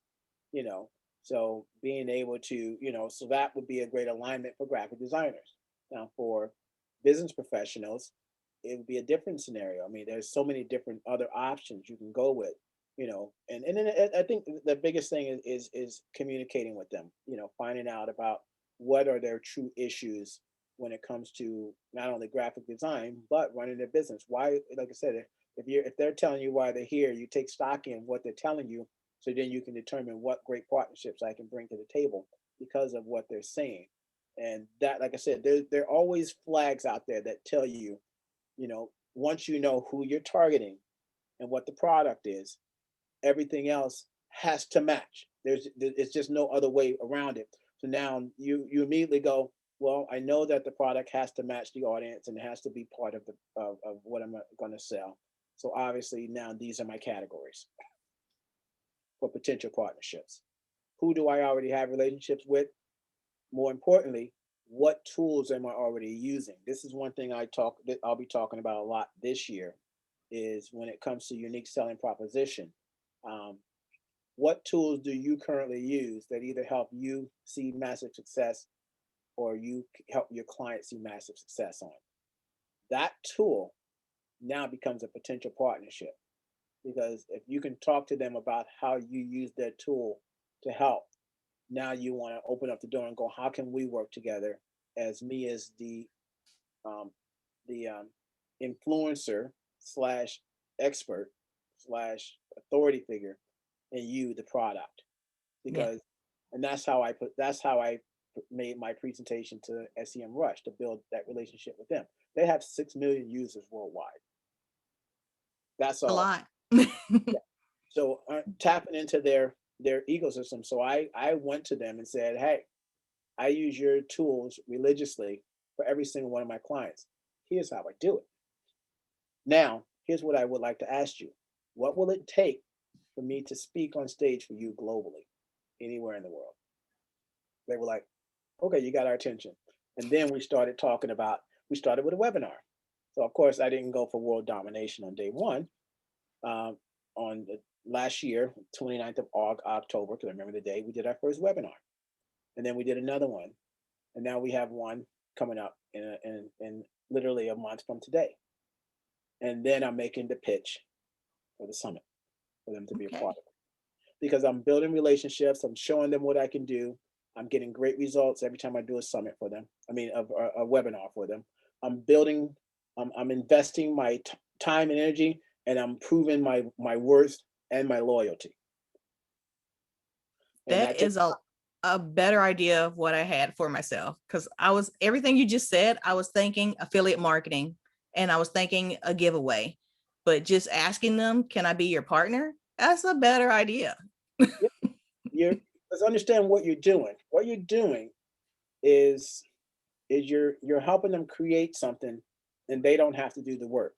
You know, so being able to, so that would be a great alignment for graphic designers. Now, for business professionals, it would be a different scenario. I mean, there's so many different other options you can go with. And then I think the biggest thing is communicating with them. Finding out about what are their true issues when it comes to not only graphic design but running their business. Why, like I said, if they're telling you why they're here, you take stock in what they're telling you, so then you can determine what great partnerships I can bring to the table because of what they're saying. And that, like I said, there are always flags out there that tell you, once you know who you're targeting and what the product is, everything else has to match. It's just no other way around it. So now you immediately go, well, I know that the product has to match the audience and it has to be part of of what I'm going to sell. So obviously now these are my categories for potential partnerships. Who do I already have relationships with? More importantly, what tools am I already using? This is one thing I'll be talking about a lot this year, is when it comes to unique selling proposition. Um, what tools do you currently use that either help you see massive success or you help your client see massive success on? That tool now becomes a potential partnership, because if you can talk to them about how you use their tool to help, now you want to open up the door and go, how can we work together as me as um, the influencer slash expert slash authority figure, and you the product. Yeah. Because and that's how I made my presentation to SEM Rush to build that relationship with them. They have 6 million users worldwide. That's A all. lot. So tapping into their ecosystem. So I went to them and said, hey, I use your tools religiously for every single one of my clients. Here's how I do it. Now, here's what I would like to ask you. What will it take for me to speak on stage for you globally, anywhere in the world? They were like, okay, you got our attention. And then we started with a webinar. So, of course, I didn't go for world domination on day one. Um, on the last year, 29th of October, because I remember the day, we did our first webinar. And then we did another one. And now we have one coming up in literally a month from today. And then I'm making the pitch for the summit for them to be a Okay. part of it. Because I'm building relationships, I'm showing them what I can do. I'm getting great results every time I do a summit for them. I mean, a webinar for them. I'm building, I'm investing my time and energy, and I'm proving my worth and my loyalty. And That that takes is a better idea of what I had for myself, because I was everything you just said, I was thinking affiliate marketing and I was thinking a giveaway, but just asking them, can I be your partner? That's a better idea. yep, let's understand what you're doing. What you're doing is you're helping them create something, and they don't have to do the work.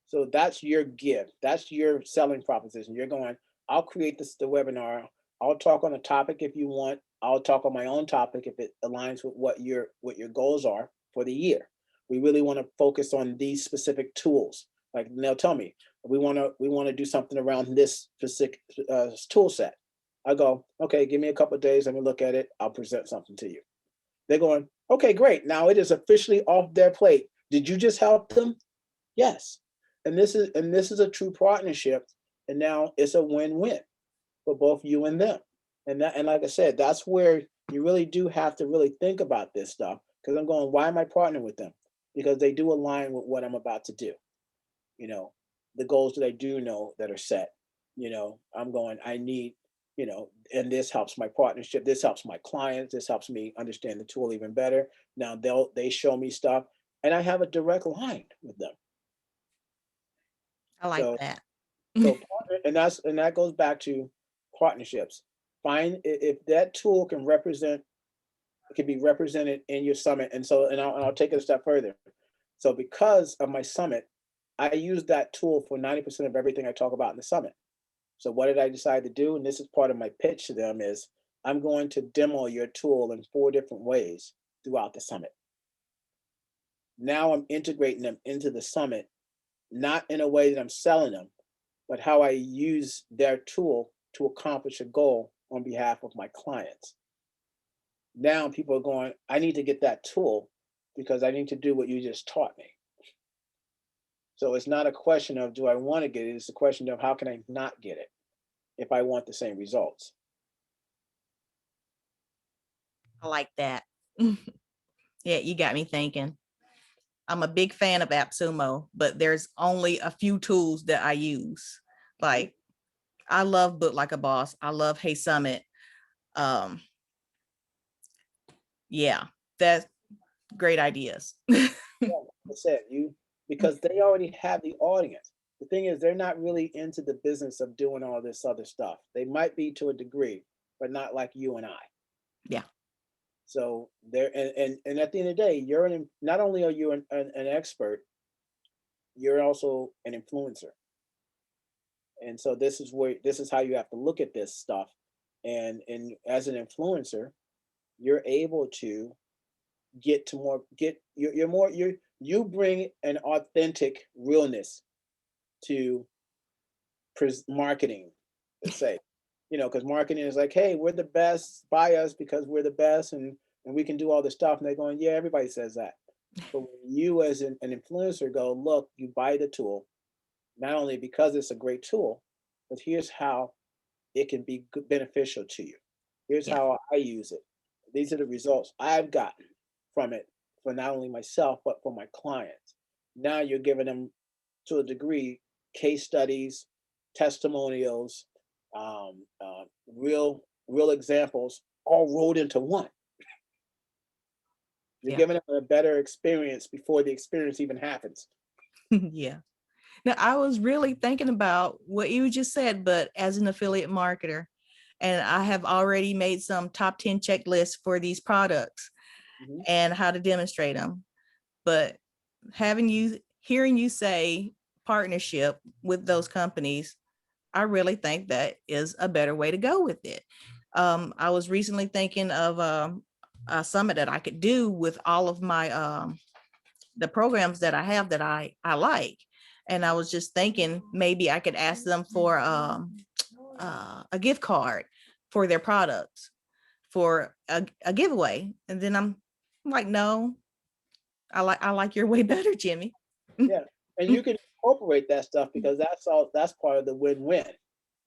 So that's your gift. That's your selling proposition. You're going, I'll create the webinar. I'll talk on a topic if you want. I'll talk on my own topic if it aligns with what your goals are for the year. We really want to focus on these specific tools. Like they'll tell me, we want to do something around this specific tool set. I go, okay, give me a couple of days. Let me look at it. I'll present something to you. They're going, okay, great. Now it is officially off their plate. Did you just help them? Yes. And this is a true partnership. And now it's a win-win for both you and them. And like I said, that's where you really do have to really think about this stuff. Because I'm going, why am I partnering with them? Because they do align with what I'm about to do. You know, the goals that I do know that are set. I'm going, I need, and this helps my partnership. This helps my clients. This helps me understand the tool even better. Now they show me stuff, and I have a direct line with them. I like So that. so partner, and that goes back to partnerships. Find if that tool can be represented in your summit. And I'll take it a step further. So because of my summit, I use that tool for 90% of everything I talk about in the summit. So what did I decide to do? And this is part of my pitch to them is I'm going to demo your tool in 4 different ways throughout the summit. Now I'm integrating them into the summit, not in a way that I'm selling them, but how I use their tool to accomplish a goal on behalf of my clients. Now people are going, I need to get that tool because I need to do what you just taught me. So it's not a question of do I want to get it? It's a question of how can I not get it if I want the same results. I like that. Yeah, you got me thinking. I'm a big fan of AppSumo, but there's only a few tools that I use. Like I love Book Like a Boss. I love Hey Summit. Um, yeah, that's great ideas. Yeah, like I said, because they already have the audience. The thing is, they're not really into the business of doing all this other stuff. They might be to a degree, but not like you and I. Yeah, So they're and at the end of the day, not only are you an expert, you're also an influencer. And so this is how you have to look at this stuff. And as an influencer, you're able to get to more get you're more you bring an authentic realness to marketing, let's say, because marketing is like, hey, we're the best, buy us because we're the best, and we can do all this stuff. And they're going, yeah, everybody says that. But when you as an influencer go, look, you buy the tool, not only because it's a great tool, but here's how it can be beneficial to you. Here's yeah, how I use it. These are the results I've gotten from it for not only myself, but for my clients. Now you're giving them, to a degree, case studies, testimonials, real examples, all rolled into one. You're yeah, giving them a better experience before the experience even happens. yeah. Now, I was really thinking about what you just said, but as an affiliate marketer, and I have already made some top 10 checklists for these products Mhm. and how to demonstrate them. But hearing you say partnership with those companies, I really think that is a better way to go with it. I was recently thinking of a summit that I could do with all of my the programs that I have that I like. And I was just thinking maybe I could ask them for a gift card for their products for a giveaway. And then I'm like, no, I like your way better, Jimmy. Yeah, and you can incorporate that stuff because that's part of the win-win.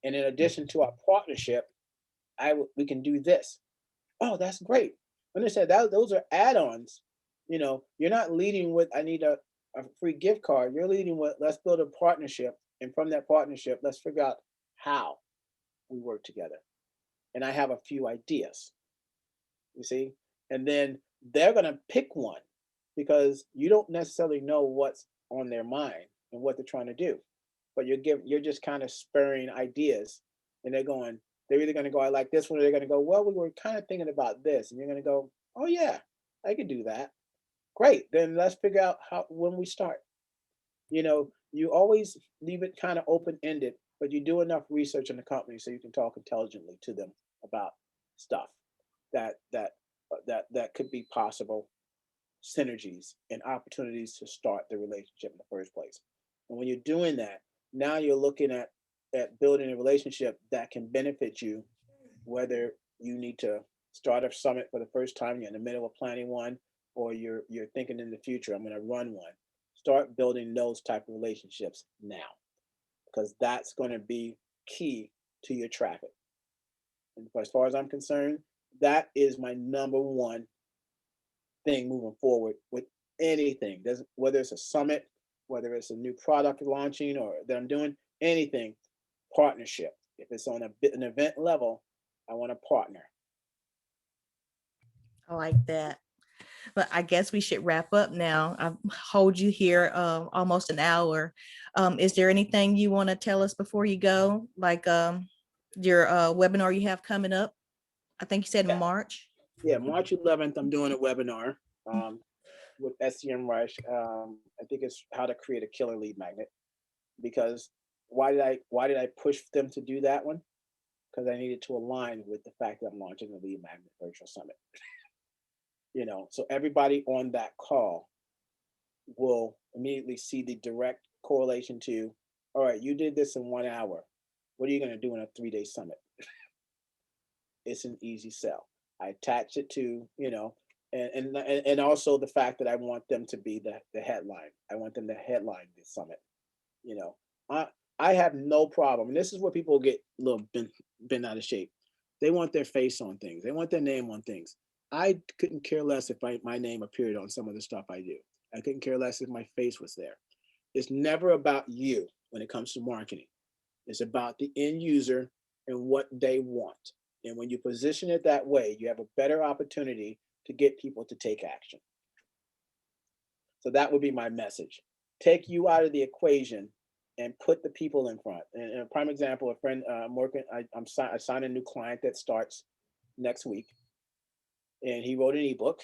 And in addition to our partnership, we can do this. Oh, that's great. Understand that those are add-ons. You're not leading with I need a free gift card. You're leading with let's build a partnership, and from that partnership, let's figure out how we work together. And I have a few ideas. You see, and then they're gonna pick one because you don't necessarily know what's on their mind and what they're trying to do, but you're just kind of spurring ideas, and they're either gonna go, I like this one, or they're gonna go, well, we were kind of thinking about this, and you're gonna go, oh yeah, I could do that. Great, then let's figure out how when we start. You always leave it kind of open ended, but you do enough research in the company so you can talk intelligently to them about stuff that could be possible synergies and opportunities to start the relationship in the first place. And when you're doing that, now you're looking at building a relationship that can benefit you, whether you need to start a summit for the first time, you're in the middle of planning one, or you're thinking in the future, I'm going to run one. Start building those type of relationships now, because that's going to be key to your traffic. And as far as I'm concerned, that is my number one thing moving forward with anything. Whether it's a summit, whether it's a new product launching or that I'm doing, anything, partnership. If it's on an event level, I want a partner. I like that. But I guess we should wrap up now. I've hold you here almost an hour. Is there anything you want to tell us before you go? Like your webinar you have coming up? I think you said in Yeah, March. yeah. March 11th, I'm doing a webinar with SCM Rush. I think it's how to create a killer lead magnet. Because why did I push them to do that one? Because I needed to align with the fact that I'm launching the Lead Magnet Virtual Summit. So everybody on that call will immediately see the direct correlation to, all right, you did this in 1 hour. What are you going to do in a 3-day summit? It's an easy sell. I attach it to, and also the fact that I want them to be the headline. I want them to headline the summit. You know, I I have no problem. And this is where people get a little bent out of shape. They want their face on things. They want their name on things. I couldn't care less if my name appeared on some of the stuff I do. I couldn't care less if my face was there. It's never about you when it comes to marketing. It's about the end user and what they want. And when you position it that way, you have a better opportunity to get people to take action. So that would be my message. Take you out of the equation and put the people in front. And a prime example, a friend, I'm working, I signed a new client that starts next week, and he wrote an ebook.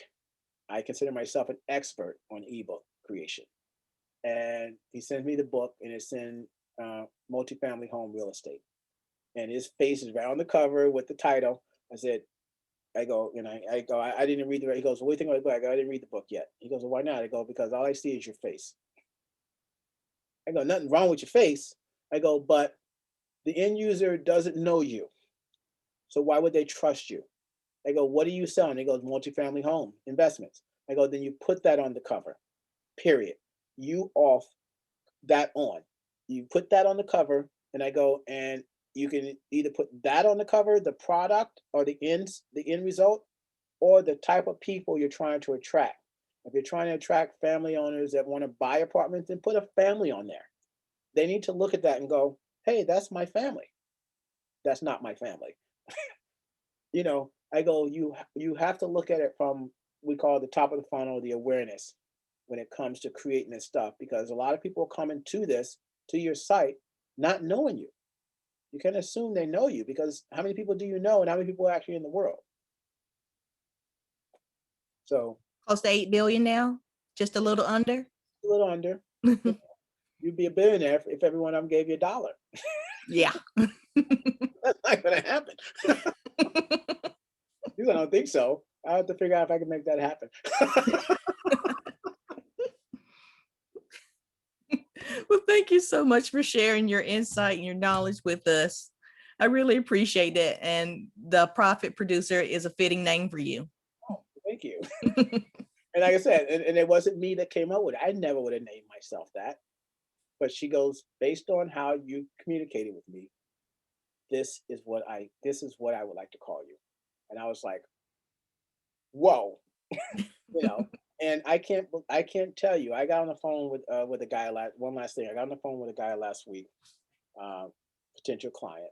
I consider myself an expert on ebook creation. And he sends me the book, and it's in multifamily home real estate. And his face is right on the cover with the title. I said, I go, and I go, I didn't read the. He goes, well, what do you think about the book? I go, I didn't read the book yet. He goes, well, why not? I go, because all I see is your face. I go, nothing wrong with your face. I go, but the end user doesn't know you. So why would they trust you? I go, what are you selling? He goes, multifamily home investments. I go, then you put that on the cover, period. You off that on. You put that on the cover, and I go, and you can either put that on the cover, the product or the end result, or the type of people you're trying to attract. If you're trying to attract family owners that want to buy apartments, then put a family on there. They need to look at that and go, hey, that's my family. That's not my family. I go, you have to look at it from, we call it the top of the funnel, the awareness, when it comes to creating this stuff, because a lot of people are coming to your site, not knowing you. You can assume they know you, because how many people do you know and how many people are actually in the world? So Close to 8 billion now, just a little under. a little under. You'd be a billionaire if every one of them gave you $1. Yeah. That's not going to happen. I don't think so. I have to figure out if I can make that happen. Well, thank you so much for sharing your insight and your knowledge with us. I really appreciate it. And the Profit Producer is a fitting name for you. Oh, thank you. And like I said, and it wasn't me that came up with it. I never would have named myself that. But she goes, based on how you communicated with me, this is what I would like to call you. And I was like, whoa, you know. And I can't tell you. I got on the phone with a guy one last thing. I got on the phone with a guy last week, uh, potential client,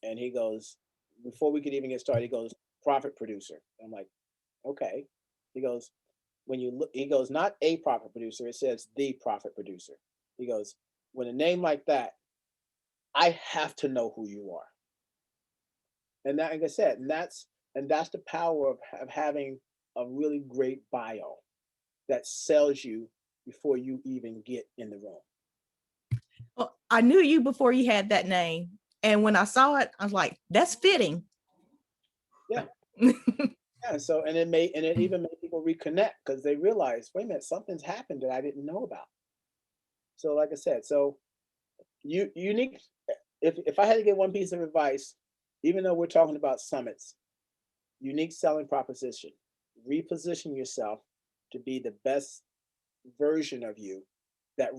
and he goes, before we could even get started, he goes, profit producer. I'm like, okay. He goes, when you look, he goes, not a profit producer, it says the profit producer. He goes, when a name like that, I have to know who you are. And that, like I said, and that's the power of having a really great bio that sells you before you even get in the room. Well, I knew you before you had that name. And when I saw it, I was like, that's fitting. Yeah. Yeah. So, and it even made people reconnect, because they realized, wait a minute, something's happened that I didn't know about. So, like I said, so unique. If I had to give one piece of advice, even though we're talking about summits, unique selling proposition, reposition yourself to be the best version of you that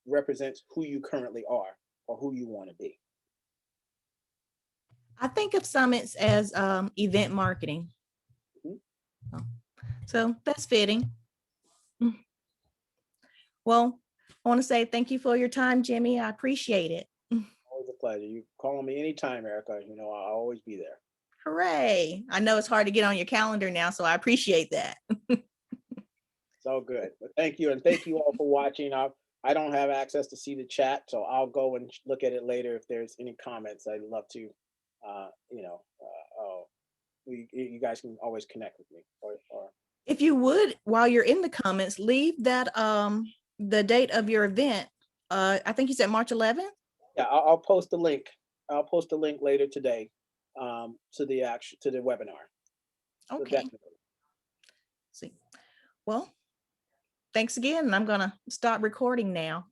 represents who you currently are or who you want to be. I think of summits as event marketing. Mhm. So that's fitting. Well, I want to say thank you for your time, Jimmy. I appreciate it. Always a pleasure. You call on me anytime, Erica. I'll always be there. Hooray. I know it's hard to get on your calendar now, so I appreciate that. It's all good. But thank you, and thank you all for watching. I don't have access to see the chat, so I'll go and look at it later. If there's any comments, I'd love to. Uh, you know, you guys can always connect with me. Or If you would, while you're in the comments, leave that the date of your event. I think you said March 11th. yeah, I'll post the link. I'll post the link later today to the webinar. So Okay. definitely. See. Well, thanks again. And I'm gonna stop recording now.